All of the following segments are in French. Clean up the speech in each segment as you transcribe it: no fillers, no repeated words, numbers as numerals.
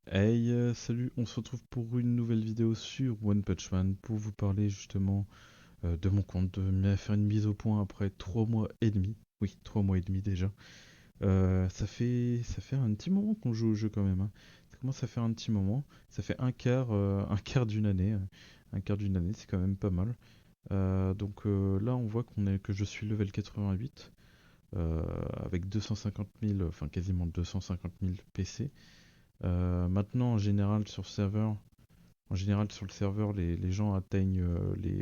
Hey, salut, on se retrouve pour une nouvelle vidéo sur One Punch Man pour vous parler justement de mon compte, de faire une mise au point après 3 mois et demi. Oui, 3 mois et demi déjà. Ça fait un petit moment qu'on joue au jeu quand même, hein. Ça commence à faire un petit moment. Ça fait un quart d'une année. Un quart d'une année, c'est quand même pas mal. Donc là, on voit que je suis level 88 avec 250 000, enfin quasiment 250 000 PC. Maintenant, en général, sur le serveur, les gens atteignent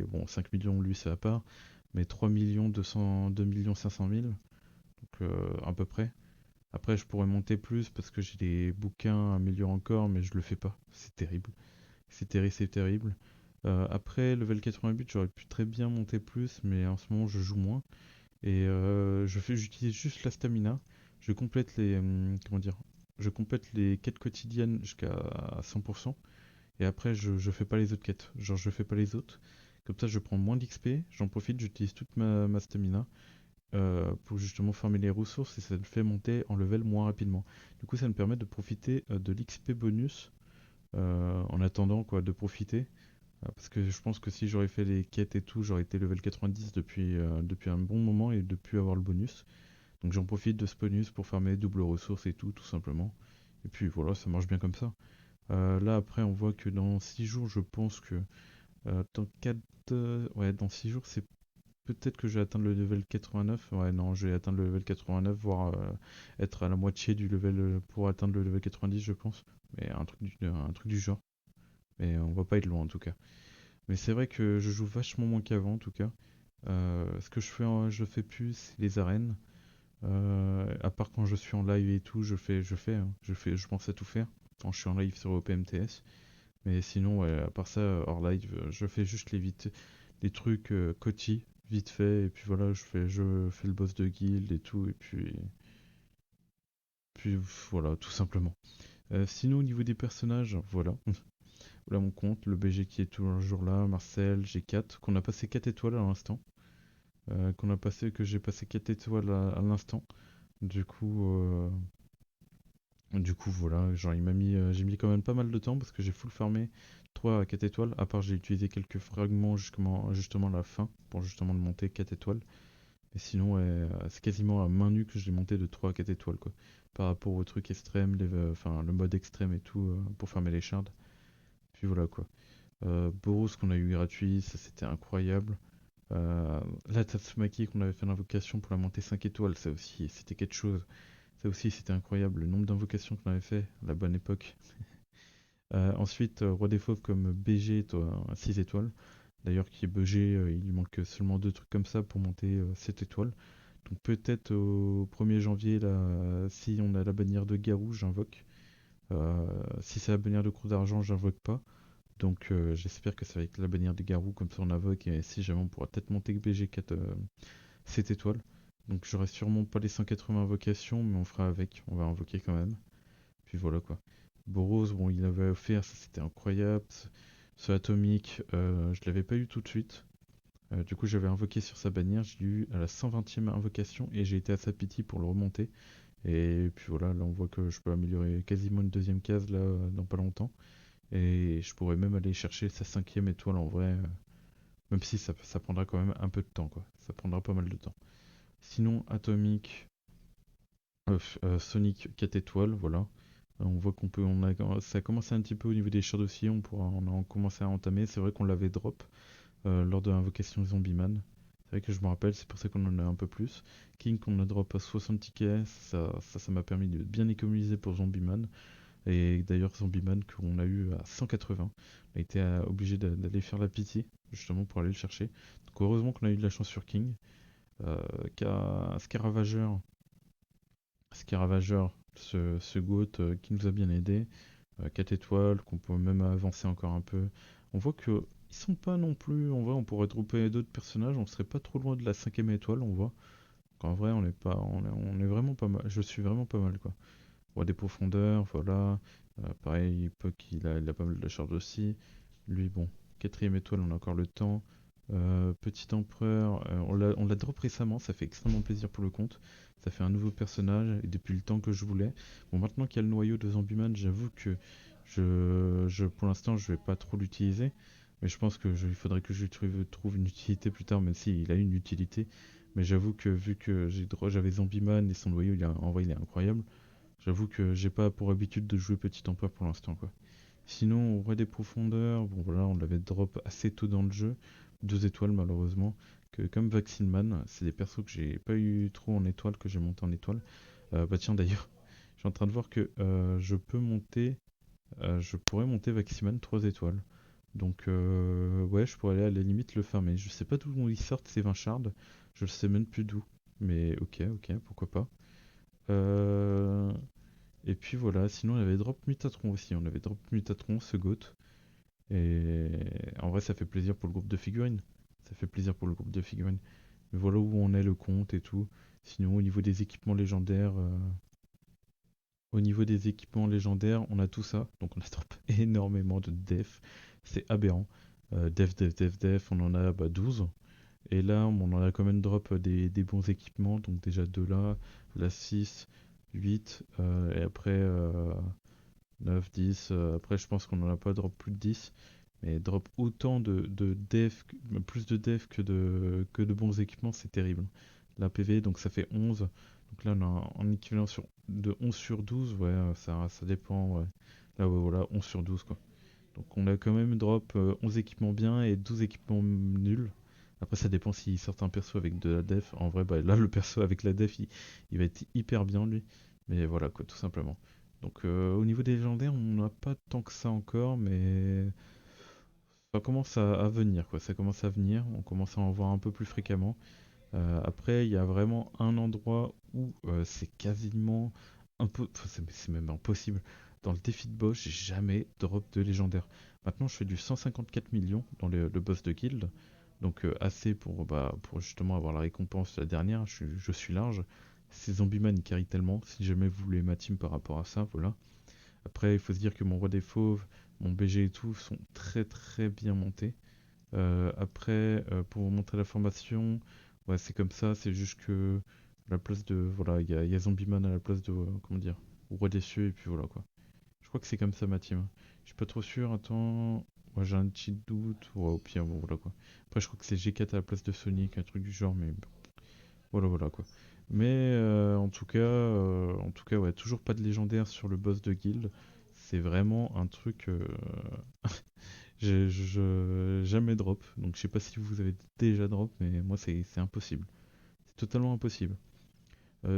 bon, 5 millions, lui, c'est à part, mais 3 millions 2 millions 500 000, donc à peu près. Après, je pourrais monter plus parce que j'ai des bouquins à améliorer encore, mais je le fais pas. C'est terrible. C'est terrible. Après, level 88, j'aurais pu très bien monter plus, mais en ce moment, je joue moins. Et j'utilise juste la stamina. Je complète comment dire? Je complète les quêtes quotidiennes jusqu'à 100%. Et après, je fais pas les autres quêtes. Genre, je fais pas les autres. Comme ça, je prends moins d'XP. J'en profite, j'utilise toute ma stamina pour justement farmer les ressources et ça le fait monter en level moins rapidement. Du coup, ça me permet de profiter de l'XP bonus en attendant quoi, de profiter. Parce que je pense que si j'aurais fait les quêtes et tout, j'aurais été level 90 depuis un bon moment et depuis avoir le bonus. Donc j'en profite de ce bonus pour farmer double ressources et tout simplement. Et puis voilà, ça marche bien comme ça. Là après on voit que dans 6 jours je pense que dans 4 ouais dans 6 jours c'est peut-être que je vais atteindre le level 89. Ouais non je vais atteindre le level 89 voire être à la moitié du level pour atteindre le level 90 je pense. Mais un truc du genre. Mais on va pas être loin en tout cas. Mais c'est vrai que je joue vachement moins qu'avant en tout cas. Ce que je fais plus c'est les arènes. À part quand je suis en live et tout, je pense à tout faire quand je suis en live sur OPMTS. Mais sinon, ouais, à part ça, hors live, je fais juste les trucs Coty, vite fait, et puis voilà, je fais le boss de guild et tout, et puis voilà, tout simplement. Sinon, au niveau des personnages, voilà. Voilà mon compte, le BG qui est toujours là, Marcel, G4, qu'on a passé 4 étoiles à l'instant. Que j'ai passé 4 étoiles à l'instant. Du coup, euh, Du coup, voilà, genre j'ai mis quand même pas mal de temps parce que j'ai full farmé 3 à 4 étoiles. À part, j'ai utilisé quelques fragments justement à la fin pour justement le monter 4 étoiles. Et sinon, ouais, c'est quasiment à main nue que je l'ai monté de 3 à 4 étoiles, quoi. Par rapport au truc extrême, enfin, le mode extrême et tout pour farmer les shards. Puis voilà, quoi. Boros qu'on a eu gratuit, ça c'était incroyable. La Tatsumaki qu'on avait fait l'invocation pour la monter 5 étoiles, ça aussi, c'était quelque chose. Ça aussi, c'était incroyable, le nombre d'invocations qu'on avait fait à la bonne époque. Ensuite, Roi des Fauves comme BG, toi, 6 étoiles. D'ailleurs, qui est BG, il lui manque seulement 2 trucs comme ça pour monter 7 étoiles. Donc peut-être au 1er janvier, là, si on a la bannière de Garou, j'invoque. Si c'est la bannière de Croix d'Argent, j'invoque pas. Donc j'espère que ça va être la bannière de Garou, comme ça on invoque. Et si jamais on pourra peut-être monter BG 4, 7 étoiles. Donc j'aurai sûrement pas les 180 invocations, mais on fera avec. On va invoquer quand même. Puis voilà quoi. Boros, bon, il avait offert, ça c'était incroyable. Ce Atomic, je l'avais pas eu tout de suite. Du coup, j'avais invoqué sur sa bannière, j'ai eu à la 120e invocation et j'ai été à sa pitié pour le remonter. Et puis voilà, là on voit que je peux améliorer quasiment une deuxième case là dans pas longtemps. Et je pourrais même aller chercher sa 5e étoile en vrai, même si ça prendra quand même un peu de temps quoi. Ça prendra pas mal de temps. Sinon, Atomic, Sonic 4 étoiles, voilà. On voit ça a commencé un petit peu au niveau des chars aussi, on a commencé à entamer. C'est vrai qu'on l'avait drop lors de l'invocation Zombieman. C'est vrai que je me rappelle, c'est pour ça qu'on en a un peu plus. King qu'on a drop à 60 tickets, ça m'a permis de bien économiser pour Zombieman. Et d'ailleurs Zombieman qu'on a eu à 180. On a été obligé d'aller faire la pitié justement pour aller le chercher. Donc heureusement qu'on a eu de la chance sur King. Euh, Scaravageur, Scaravageur, ce GOAT qui nous a bien aidé. 4 étoiles, qu'on peut même avancer encore un peu. On voit que ils sont pas non plus. En vrai, on pourrait dropper d'autres personnages, on serait pas trop loin de la 5e étoile, on voit. En vrai, on est pas, on est vraiment pas mal. Je suis vraiment pas mal quoi. On voit des profondeurs, voilà. Pareil, Puck, il a pas mal de charge aussi. Lui, bon, 4e étoile, on a encore le temps. Petit Empereur, on l'a drop récemment, ça fait extrêmement plaisir pour le compte. Ça fait un nouveau personnage, et depuis le temps que je voulais. Bon, maintenant qu'il y a le noyau de Zombieman, j'avoue que Pour l'instant, je vais pas trop l'utiliser, mais je pense il faudrait que je lui trouve une utilité plus tard, même s'il a une utilité. Mais j'avoue que vu que j'avais Zombieman et son loyau, en vrai, il est incroyable. J'avoue que j'ai pas pour habitude de jouer petit emploi pour l'instant, quoi. Sinon, au Roi des Profondeurs, bon voilà, on l'avait drop assez tôt dans le jeu, 2 étoiles malheureusement. Que comme Vaccine Man, c'est des persos que j'ai pas eu trop en étoiles, que j'ai monté en étoiles. Bah tiens d'ailleurs, je suis en train de voir que je pourrais monter Vaximan 3 étoiles. Donc ouais, je pourrais aller à la limite le farmer. Je sais pas d'où ils sortent ces 20 shards, je le sais même plus d'où. Mais ok, pourquoi pas. Euh, Et puis voilà, sinon il y avait Drop Mutatron aussi. On avait Drop Mutatron, ce GOAT. Et en vrai, ça fait plaisir pour le groupe de figurines. Ça fait plaisir pour le groupe de figurines. Mais voilà où on est le compte et tout. Sinon, au niveau des équipements légendaires, on a tout ça. Donc on a drop énormément de def. C'est aberrant. Def, on en a 12. Et là, on en a quand même drop des bons équipements. Donc déjà de là 6, 8. Et après 9, 10. Après, je pense qu'on n'en a pas drop plus de 10. Mais drop autant de def, plus de def que de bons équipements, c'est terrible. La PV, donc ça fait 11. Donc là, on a un équivalent de 11 sur 12. Ouais, ça dépend. Ouais. Là, ouais, voilà, 11 sur 12 quoi. Donc on a quand même drop 11 équipements bien et 12 équipements nuls. Après, ça dépend s'il sort un perso avec de la def. En vrai, bah, là, le perso avec la def, il va être hyper bien lui. Mais voilà, quoi, tout simplement. Donc au niveau des légendaires, on n'a pas tant que ça encore, mais ça commence à venir, quoi. Ça commence à venir. On commence à en voir un peu plus fréquemment. Après, il y a vraiment un endroit où c'est quasiment c'est même impossible. Dans le défi de boss, j'ai jamais drop de légendaire. Maintenant, je fais du 154 millions dans le boss de guild. Donc assez pour justement avoir la récompense de la dernière. Je suis large. Ces zombies-man, ils carry tellement. Si jamais vous voulez ma team par rapport à ça, voilà. Après, il faut se dire que mon roi des fauves, mon BG et tout sont très très bien montés. Après, pour vous montrer la formation, ouais, c'est comme ça, c'est juste que à la place de. Voilà, il y a Zombieman à la place de. Comment dire? Roi des cieux, et puis voilà quoi. Je crois que c'est comme ça ma team. Je suis pas trop sûr, attends. Moi j'ai un petit doute. Ouais, au pire, bon, voilà quoi. Après, je crois que c'est G4 à la place de Sonic, un truc du genre, mais bon, voilà quoi. Mais en tout cas, ouais, toujours pas de légendaire sur le boss de guild. C'est vraiment un truc. Jamais drop. Donc je sais pas si vous avez déjà drop, mais moi c'est impossible. C'est totalement impossible.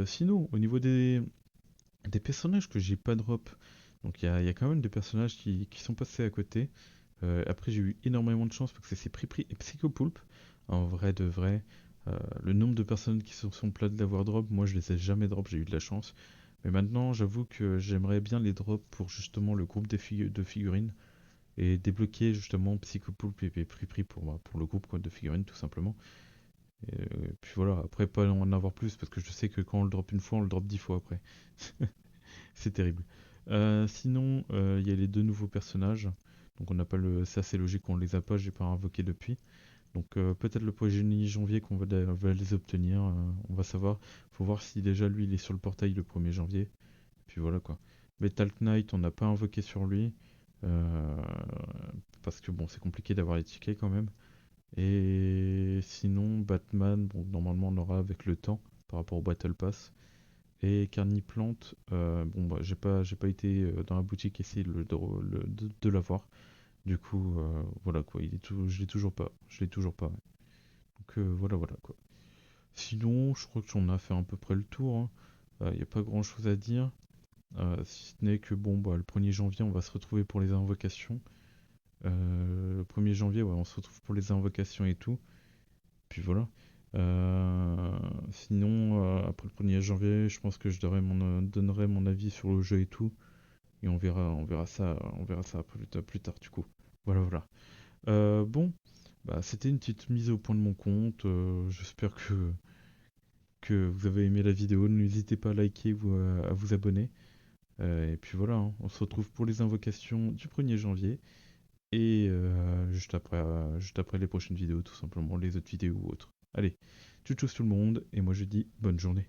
Sinon, au niveau des personnages que j'ai pas drop, donc il y a quand même des personnages qui sont passés à côté. Après j'ai eu énormément de chance parce que c'est Pripri et Psychopoulpe. En vrai de vrai, le nombre de personnes qui sont plates d'avoir drop, moi je les ai jamais drop, j'ai eu de la chance. Mais maintenant j'avoue que j'aimerais bien les drop pour justement le groupe de figurines et débloquer justement Psychopoulpe et Pripri pour le groupe quoi, de figurines tout simplement. Et puis voilà, après pas en avoir plus parce que je sais que quand on le drop une fois, on le drop 10 fois après. C'est terrible. Sinon, il y a les 2 nouveaux personnages. Donc on n'a pas le. C'est assez logique qu'on les a pas, j'ai pas invoqué depuis. Donc peut-être le 1er janvier qu'on va les obtenir. On va savoir. Faut voir si déjà lui il est sur le portail le 1er janvier. Puis voilà quoi. Metal Knight, on n'a pas invoqué sur lui. euh, Parce que bon, c'est compliqué d'avoir les tickets quand même. Et sinon, Batman, bon, normalement on aura avec le temps par rapport au Battle Pass. Et Carniplante, bon bah j'ai pas été dans la boutique essayer de l'avoir. Du coup, voilà quoi, je l'ai toujours pas. Je l'ai toujours pas. Ouais. Donc voilà quoi. Sinon, je crois que j'en ai fait à peu près le tour. Il n'y a pas grand chose à dire. Si ce n'est que bon bah le 1er janvier on va se retrouver pour les invocations. Le 1er janvier ouais on se retrouve pour les invocations et tout. Puis voilà. Sinon après le 1er janvier je pense que donnerai mon avis sur le jeu et tout. Et on verra ça plus tard du coup. Voilà. Bon, bah c'était une petite mise au point de mon compte. J'espère que vous avez aimé la vidéo. N'hésitez pas à liker ou à vous abonner. Et puis voilà, hein, on se retrouve pour les invocations du 1er janvier. Et juste après les prochaines vidéos, tout simplement, les autres vidéos ou autres. Allez, tchou tchou tout le monde, et moi je dis bonne journée.